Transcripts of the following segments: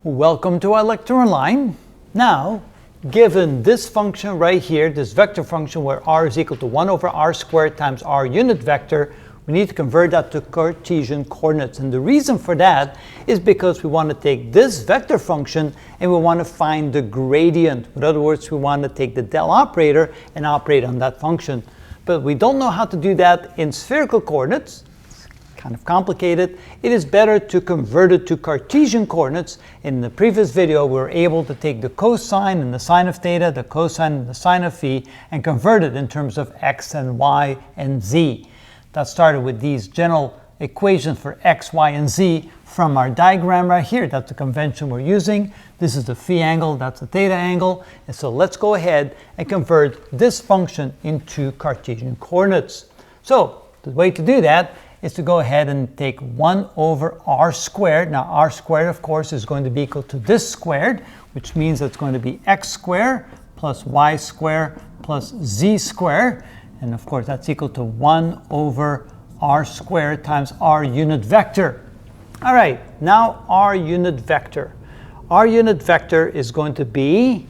Welcome to our lecture online. Now, given this function right here, this vector function where r is equal to 1 over r squared times r unit vector, we need to convert that to Cartesian coordinates. And the reason for that is because we want to take this vector function and we want to find the gradient. In other words, we want to take the del operator and operate on that function. But we don't know how to do that in spherical coordinates. Kind of complicated. It is better to convert it to Cartesian coordinates. In the previous video, we were able to take the cosine and the sine of theta, the cosine and the sine of phi, and convert it in terms of x and y and z. That started with these general equations for x, y, and z from our diagram right here. That's the convention we're using. This is the phi angle, that's the theta angle. And so let's go ahead and convert this function into Cartesian coordinates. So the way to do that is to go ahead and take 1 over r squared. Now r squared, of course, is going to be equal to this squared, which means it's going to be x squared plus y squared plus z squared. And of course, that's equal to 1 over r squared times r unit vector. All right, now r unit vector. R unit vector is going to be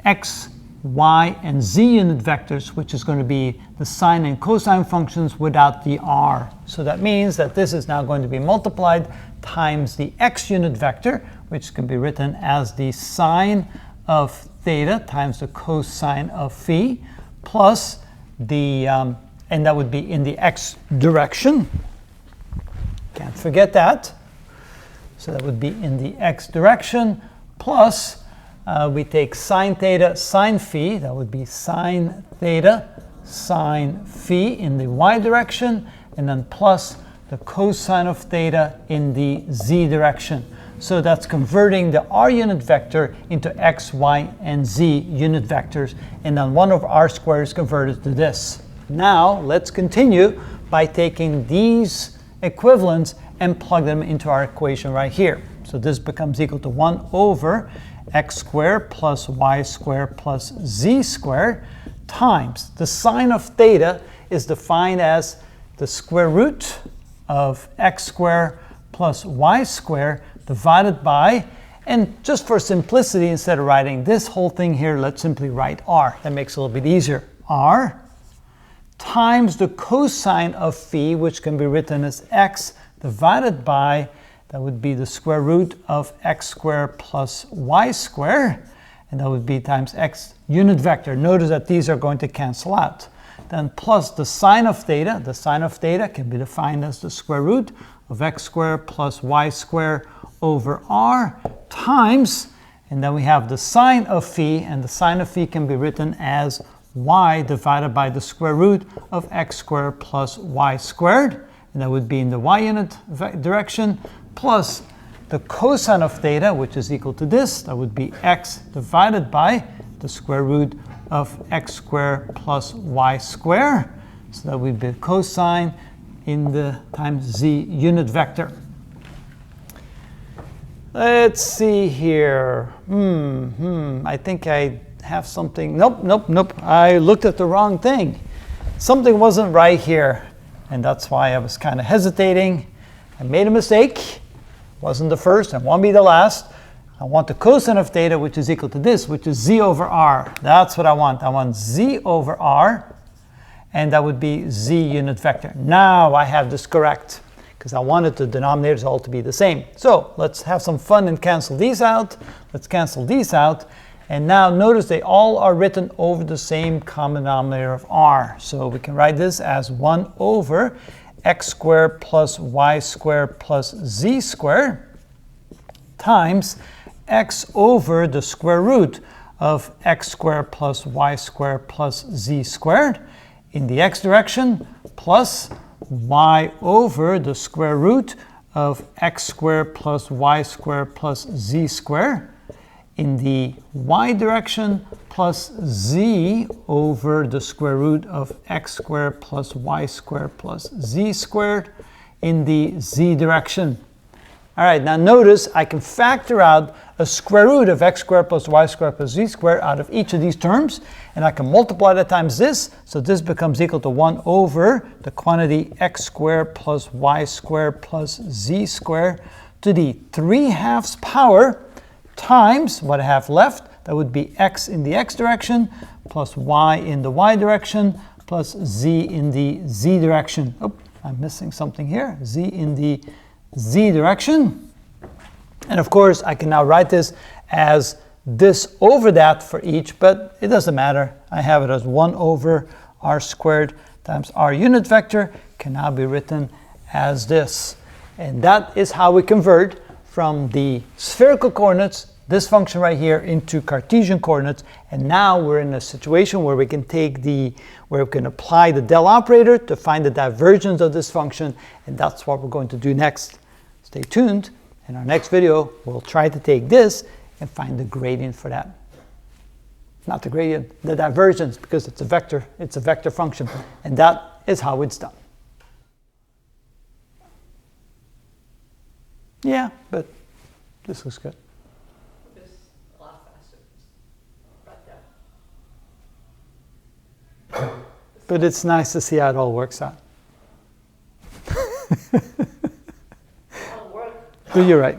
x, y, and z unit vectors, which is going to be the sine and cosine functions without the r. So that means that this is now going to be multiplied times the x unit vector, which can be written as the sine of theta times the cosine of phi, plus the, and that would be in the x direction. Can't forget that. So that would be in the x direction, plus we take sine theta, sine phi, that would be sine theta, sine phi in the y direction, and then plus the cosine of theta in the z direction. So that's converting the r unit vector into x, y, and z unit vectors, and then 1 over r squared is converted to this. Now let's continue by taking these equivalents and plug them into our equation right here. So this becomes equal to 1 over x squared plus y squared plus z squared times the sine of theta is defined as the square root of x squared plus y squared divided by, and just for simplicity, instead of writing this whole thing here, let's simply write r. That makes it a little bit easier. R times the cosine of phi, which can be written as x divided by, that would be the square root of x squared plus y squared, and that would be times x unit vector. Notice that these are going to cancel out. Then plus the sine of theta. The sine of theta can be defined as the square root of x squared plus y squared over r times, and then we have the sine of phi, and the sine of phi can be written as y divided by the square root of x squared plus y squared, and that would be in the y unit direction, plus the cosine of theta, which is equal to this. That would be x divided by the square root of x squared plus y squared. So that would be cosine in the times z unit vector. Let's see here. I think I have something. Nope. I looked at the wrong thing. Something wasn't right here, and that's why I was kind of hesitating. I made a mistake. Wasn't the first and won't be the last. I want the cosine of theta, which is equal to this, which is z over r. That's what I want. I want z over r, and that would be z unit vector. Now I have this correct, because I wanted the denominators all to be the same. So let's have some fun and cancel these out. Let's cancel these out. And now notice they all are written over the same common denominator of r. So we can write this as 1 over x squared plus y squared plus z squared times x over the square root of x squared plus y squared plus z squared in the x direction, plus y over the square root of x squared plus y squared plus z squared in the y direction, plus z over the square root of x squared plus y squared plus z squared in the z direction. All right, now notice I can factor out a square root of x squared plus y squared plus z squared out of each of these terms, and I can multiply that times this, so this becomes equal to 1 over the quantity x squared plus y squared plus z squared to the 3/2 power times what I have left. That would be x in the x direction plus y in the y direction plus z in the z direction. Oh, I'm missing something here. Z in the z direction. And of course, I can now write this as this over that for each, but it doesn't matter. I have it as 1 over r squared times r unit vector can now be written as this. And that is how we convert from the spherical coordinates, this function right here, into Cartesian coordinates. And now we're in a situation where we can where we can apply the del operator to find the divergence of this function. And that's what we're going to do next. Stay tuned. In our next video, we'll try to take this and find the gradient for that. Not the gradient, the divergence, because it's a vector function. And that is how it's done. Yeah, but this looks good. This is a lot faster. Right there. But it's nice to see how it all works out. It'll work. You're right.